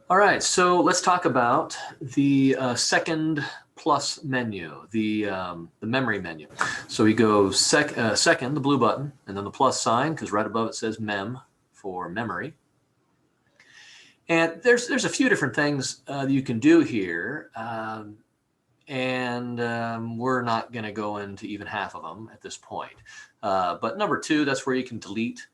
All right, so let's talk about the second plus menu, the memory menu. So we go second, the blue button, and then the plus sign, because right above it says mem for memory. And there's a few different things that you can do here, we're not going to go into even half of them at this point. But number two, that's where you can delete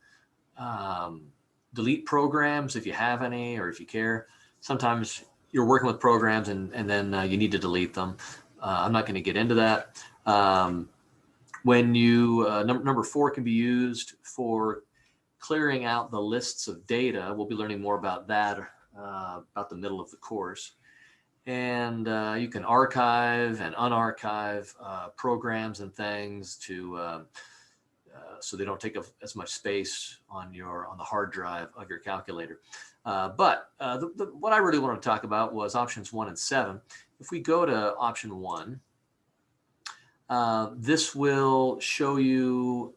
programs if you have any or if you care. Sometimes you're working with programs and then you need to delete them. I'm not going to get into that. When you number four can be used for clearing out the lists of data. We'll be learning more about that about the middle of the course. And you can archive and unarchive programs and things to so they don't take up as much space on the hard drive of your calculator. But what I really want to talk about was options 1 and 7. If we go to option 1, this will show you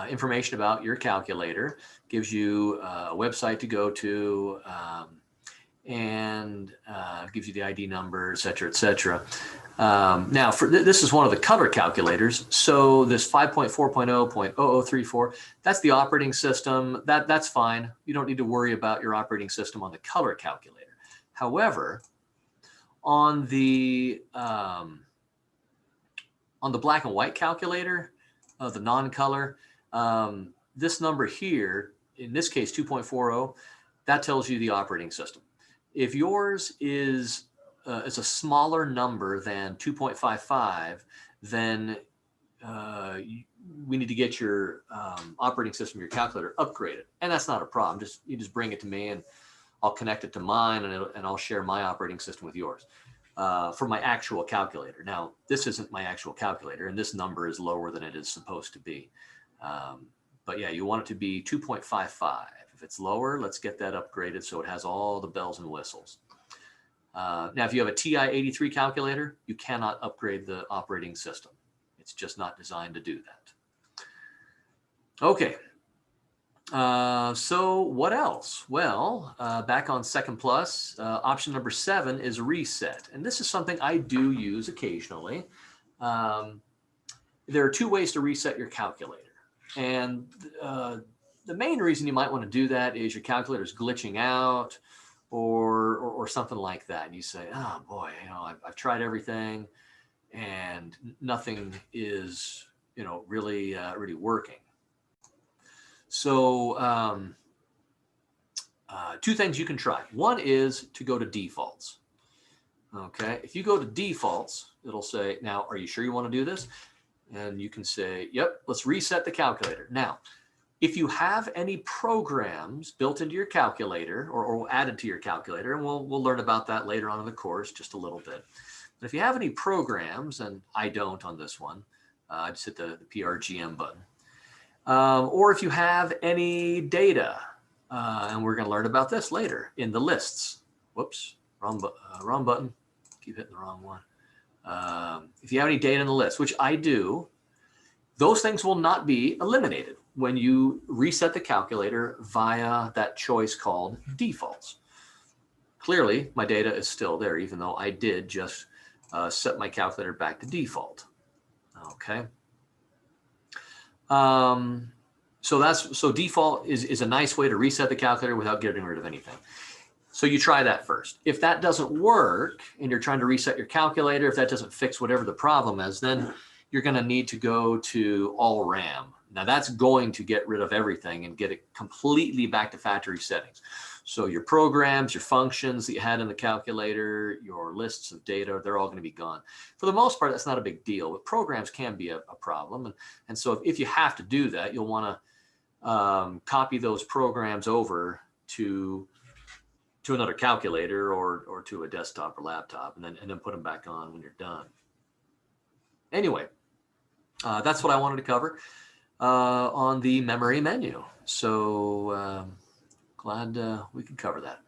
information about your calculator, gives you a website to go to, and gives you the ID number, et cetera, et cetera. Now, this is one of the color calculators. So this 5.4.0.0034, that's the operating system. That's fine. You don't need to worry about your operating system on the color calculator. However, on the black and white calculator, the non-color, this number here, in this case 2.40, that tells you the operating system. If yours is a smaller number than 2.55, then we need to get your operating system, your calculator, upgraded. And that's not a problem. You just bring it to me and I'll connect it to mine and I'll share my operating system with yours for my actual calculator. Now, this isn't my actual calculator and this number is lower than it is supposed to be. But yeah, you want it to be 2.55. If it's lower, let's get that upgraded so it has all the bells and whistles. Now, if you have a TI-84 calculator, you cannot upgrade the operating system. It's just not designed to do that. Okay. So what else? Well, back on second plus, option number 7 is reset. And this is something I do use occasionally. There are 2 ways to reset your calculator. And the main reason you might want to do that is your calculator is glitching out or something like that. And you say, oh boy, I've tried everything and nothing is, really working. So 2 things you can try. One is to go to defaults. Okay, if you go to defaults, it'll say, now, are you sure you want to do this? And you can say, yep, let's reset the calculator. Now, if you have any programs built into your calculator or added to your calculator, and we'll learn about that later on in the course, just a little bit. But if you have any programs, and I don't on this one, I just hit the PRGM button. Or if you have any data, and we're going to learn about this later in the lists. Whoops, wrong button. Keep hitting the wrong one. If you have any data in the list, which I do, those things will not be eliminated when you reset the calculator via that choice called defaults. Clearly, my data is still there, even though I did just set my calculator back to default. Okay. So default is a nice way to reset the calculator without getting rid of anything. So you try that first. If that doesn't work and you're trying to reset your calculator, if that doesn't fix whatever the problem is, then you're going to need to go to all RAM. Now that's going to get rid of everything and get it completely back to factory settings. So your programs, your functions that you had in the calculator, your lists of data, they're all going to be gone. For the most part, that's not a big deal, but programs can be a problem. And so if you have to do that, you'll want to copy those programs over to another calculator or to a desktop or laptop and then put them back on when you're done. Anyway, that's what I wanted to cover on the memory menu. So glad we could cover that.